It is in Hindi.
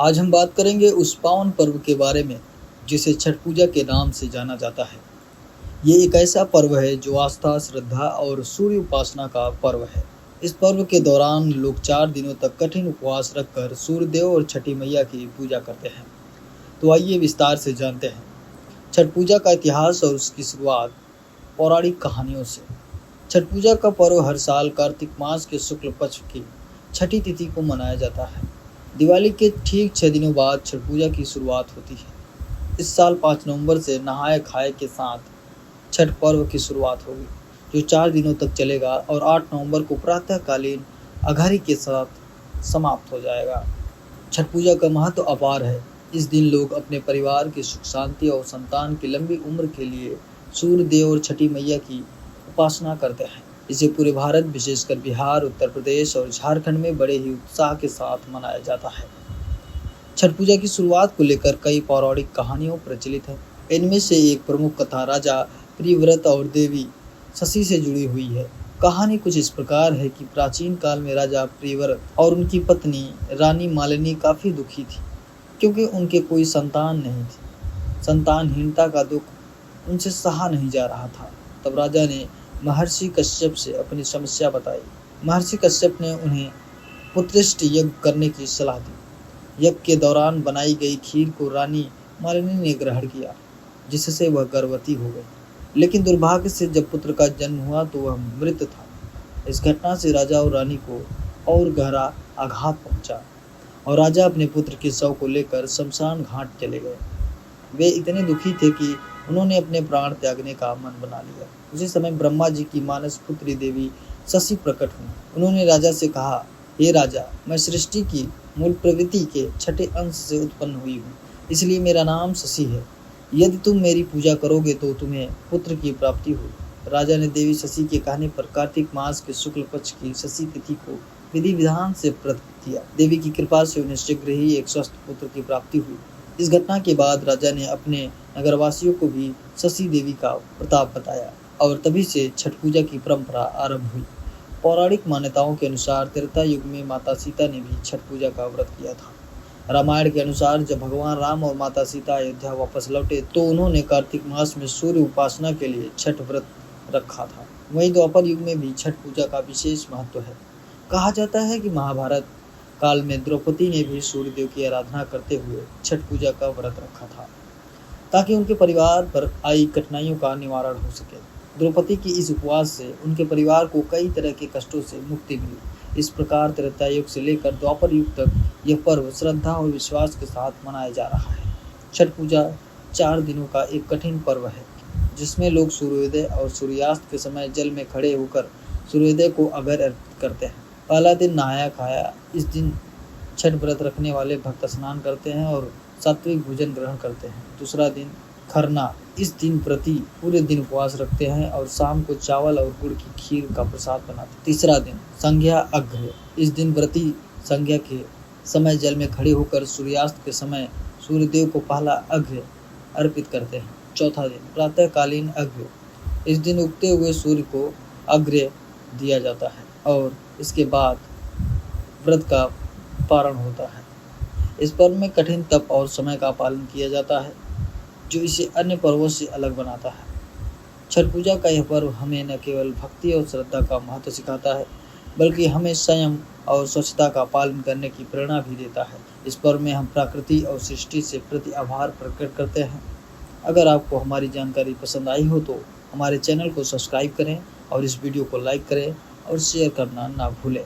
आज हम बात करेंगे उस पावन पर्व के बारे में जिसे छठ पूजा के नाम से जाना जाता है। ये एक ऐसा पर्व है जो आस्था, श्रद्धा और सूर्य उपासना का पर्व है। इस पर्व के दौरान लोग 4 दिनों तक कठिन उपवास रखकर सूर्यदेव और छठी मैया की पूजा करते हैं। तो आइए विस्तार से जानते हैं छठ पूजा का इतिहास और उसकी शुरुआत पौराणिक कहानियों से। छठ पूजा का पर्व हर साल कार्तिक मास के शुक्ल पक्ष की छठी तिथि को मनाया जाता है। दिवाली के ठीक 6 दिनों बाद छठ पूजा की शुरुआत होती है। इस साल 5 नवंबर से नहाय खाए के साथ छठ पर्व की शुरुआत होगी, जो 4 दिनों तक चलेगा और 8 नवंबर को प्रातःकालीन अघारी के साथ समाप्त हो जाएगा। छठ पूजा का महत्व अपार है। इस दिन लोग अपने परिवार की सुख शांति और संतान की लंबी उम्र के लिए सूर्य देव और छठी मैया की उपासना करते हैं। इसे पूरे भारत, विशेषकर बिहार, उत्तर प्रदेश और झारखंड में बड़े ही उत्साह के साथ मनाया जाता है। छठ पूजा की शुरुआत को लेकर कई पौराणिक कहानियों प्रचलित है। इनमें से एक प्रमुख कथा राजा प्रियव्रत और देवी शशि से जुड़ी हुई है। कहानी कुछ इस प्रकार है कि प्राचीन काल में राजा प्रियव्रत और उनकी पत्नी रानी मालिनी काफी दुखी थी, क्योंकि उनके कोई संतान नहीं थी। संतानहीनता का दुख उनसे सहा नहीं जा रहा था। तब राजा ने महर्षि कश्यप से अपनी समस्या बताई। महर्षि कश्यप ने उन्हें पुत्रेष्टि यज्ञ करने की सलाह दी। यज्ञ के दौरान बनाई गई खीर को रानी मालिनी ने ग्रहण किया, जिससे वह गर्भवती हो गई। लेकिन दुर्भाग्य से जब पुत्र का जन्म हुआ तो वह मृत था। इस घटना से राजा और रानी को और गहरा आघात पहुंचा और राजा अपने पुत्र के शव को लेकर शमशान घाट चले गए। वे इतने दुखी थे कि उन्होंने अपने प्राण त्यागने का मन बना लिया। उसी समय ब्रह्मा जी की मानस पुत्री देवी शशि प्रकट हुई। उन्होंने राजा से कहा, हे राजा, मैं सृष्टि की मूल प्रवृत्ति के छठे अंश से उत्पन्न हुई हूँ, इसलिए मेरा नाम शशि है। यदि तुम मेरी पूजा करोगे तो तुम्हें पुत्र की प्राप्ति होगी। राजा ने देवी शशि के कहने पर कार्तिक मास के शुक्ल पक्ष की शशि तिथि को विधि विधान से व्रत किया। देवी की कृपा से उन्हें शीघ्र ही एक स्वस्थ पुत्र की प्राप्ति हुई। इस घटना के बाद राजा ने अपने नगरवासियों को भी शशि देवी का प्रताप बताया और तभी से छठ पूजा की परंपरा आरंभ हुई। पौराणिक मान्यताओं के अनुसार त्रेता युग में माता सीता ने भी छठ पूजा का व्रत किया था। रामायण के अनुसार जब भगवान राम और माता सीता अयोध्या वापस लौटे तो उन्होंने कार्तिक मास में सूर्य उपासना के लिए छठ व्रत रखा था। वहीं द्वापर युग में भी छठ पूजा का विशेष महत्व है। कहा जाता है कि महाभारत काल में द्रौपदी ने भी सूर्यदेव की आराधना करते हुए छठ पूजा का व्रत रखा था, ताकि उनके परिवार पर आई कठिनाइयों का निवारण हो सके। द्रौपदी की इस उपवास से उनके परिवार को कई तरह के कष्टों से मुक्ति मिली। इस प्रकार त्रेता युग से लेकर द्वापर युग तक यह पर्व श्रद्धा और विश्वास के साथ मनाया जा रहा है। छठ पूजा 4 दिनों का एक कठिन पर्व है, जिसमें लोग सूर्योदय और सूर्यास्त के समय जल में खड़े होकर सूर्योदय को अर्घ्य अर्पित करते हैं। पहला दिन नहाया खाया। इस दिन छठ व्रत रखने वाले भक्त स्नान करते हैं और सात्विक भोजन ग्रहण करते हैं। दूसरा दिन खरना। इस दिन व्रती पूरे दिन उपवास रखते हैं और शाम को चावल और गुड़ की खीर का प्रसाद बनाते हैं। तीसरा दिन संध्या अर्घ्य। इस दिन व्रती संध्या के समय जल में खड़े होकर सूर्यास्त के समय सूर्यदेव को पहला अर्घ्य अर्पित करते हैं। चौथा दिन प्रातःकालीन अर्घ्य। इस दिन उगते हुए सूर्य को अर्घ्य दिया जाता है और इसके बाद व्रत का पारण होता है। इस पर्व में कठिन तप और समय का पालन किया जाता है, जो इसे अन्य पर्वों से अलग बनाता है। छठ पूजा का यह पर्व हमें न केवल भक्ति और श्रद्धा का महत्व सिखाता है, बल्कि हमें संयम और स्वच्छता का पालन करने की प्रेरणा भी देता है। इस पर्व में हम प्रकृति और सृष्टि से प्रति आभार प्रकट करते हैं। अगर आपको हमारी जानकारी पसंद आई हो तो हमारे चैनल को सब्सक्राइब करें और इस वीडियो को लाइक करें और शेयर करना ना भूलें।